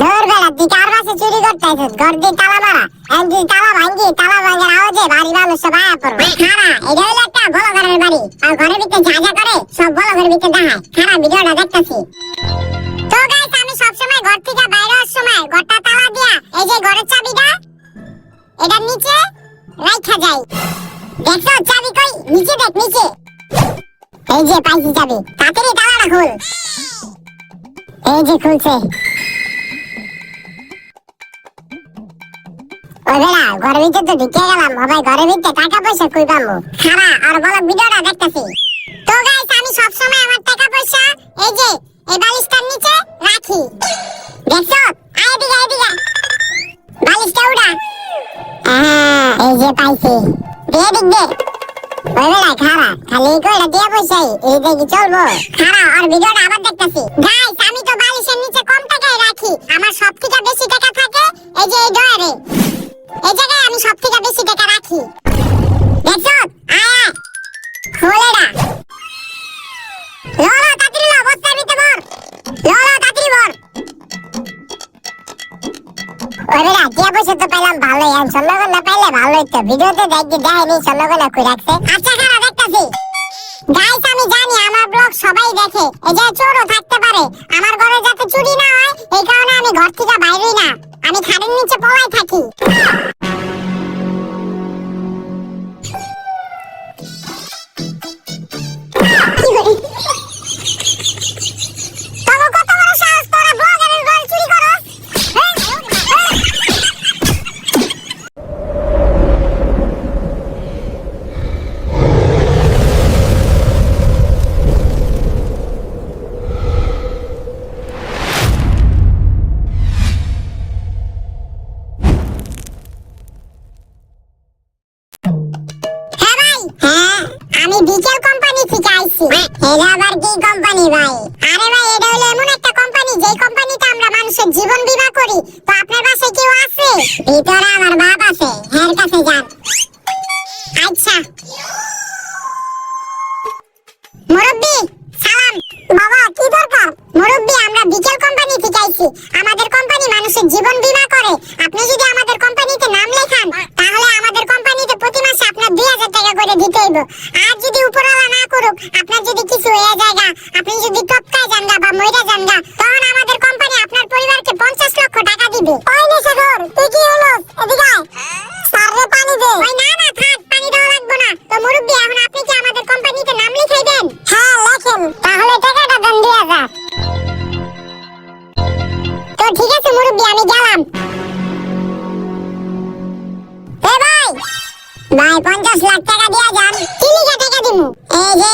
ধর বেড়া তুই কার বাসে চুরি করতে আইছিস? ঘর দিয়ে তালা মারা, তুই তালা ভাঙার আওয়াজে বাড়ি মানুষ সব আয়া পড়বে। খারা এটা হলো একটা বড় ঘরের বাড়ি, আর ঘরের ভিতরে যা যা করে সব বড় ঘরের ভিতরে দেখায়। খারা ভিডিওটা দেখতেছি। তো গাইস, আমি সবসময় ঘর থেকে বাইরে হওয়ার সময় ঘরটা তালা দিয়া এই যে ঘরের চাবিটা এটার নিচে রাখা যায়। দেখছো চাবি কই? নিচে দেখ, নিচে। এই যে পাইছি চাবি, তাড়াতাড়ি তালাটা খোল। এই যে খুলছে। ওই বেড়া ঘরের ভিতরে তো ঢুকে গেলাম, ভাই ঘরের ভিতরে টাকা পয়সা কই পাবো? খারা আর বলো ভিডিওটা দেখতেছি। তো গাইস, আমি সবসময় আমার টাকা পয়সা এই যে এই বালিশটার নিচে রাখি। দেখছো? এদিকে এদিকে বালিশটা উড়া। এই যে পাইছি, দিয়ে দিক দে। ওই বেড়া খারা খালি কইরা দিয়া পয়সাই এই দেখি চলবো? খারা আর ভিডিওটা আবার দেখতেছি। গাইস, আমি তো বালিশের নিচে কম টাকায় রাখি, আমার সব থেকে বেশি টাকা থাকে এই যে এই ডয়ারে। এই জায়গায় আমি সব থেকে বেশি টাকা রাখি। দেখছো? আয় খোলেরা। ললো তাড়াতাড়ি লো, বস্তার ভিতরে ভর। ললো তাড়াতাড়ি ভর। ওই বেড়া দিয়া পয়সা তো পেলাম ভালোই, আর চন্দ্রগণ না পাইলে ভালো হইতো। ভিডিওতে দেখাইনি চন্দ্রগণ কই রাখছে। আচ্ছা খারা দেখতাছি। গাইস, আমি জানি আমার ব্লগ সবাই দেখে, এই যে চোরও থাকতে পারে। আমার ঘরে যাতে চুরি না হয় এই কারণে আমি ঘর থেকে বাইরেই না, আমি খাটের নিচে পলাই থাকি। তবে কত বড় সাহস তোরা ব্লগারের ঘর চুরি করস? আমি বিকেল কোম্পানি থেকে আইছি। এটা আবার কি কোম্পানি ভাই? আরে ভাই, এটা হলো এমন একটা কোম্পানি যে কোম্পানিতে আমরা মানুষের জীবন বীমা করি। তো আপনার বাসায় কেউ আছে? ভিতরে আমার বাপ আছে, এর কাছে যান। আচ্ছা মুরব্বি, সালাম। বাবা কি দরকার? মুরব্বি, আমরা বিকেল কোম্পানি থেকে আইছি, আমাদের কোম্পানি মানুষের জীবন বীমা করে। আপনি যদি আমাদের কোম্পানিতে নাম লেখান তাহলে আমাদের কোম্পানিতে প্রতি মাসে আপনার 2000 টাকা করে দিতে হইব। আর যদি উপরওয়ালা না করুক, আপনার যদি কিছু হয়ে যায়, আপনি যদি টপকায় যান বা মইরা যান, তখন আমাদের কোম্পানি আপনার পরিবারকে 50 লক্ষ টাকা দিবে। ওই নেশাখোর, তুই কি হলো? এদিকে আয়, স্যাররে পানি দে। ওই না না থাক, পানি দেওয়া লাগবে না। তো মুরব্বি, এখন আপনি কি আমাদের কোম্পানিতে নাম লিখাইবেন? হ্যাঁ লেখেন, তাহলে টাকাটা দেন 2000। তো ঠিক আছে মুরব্বি, আমি গেলাম। ভাই 50 লাখ টাকা দিয়া যান। কি লিখে টাকা দিমু? এই যে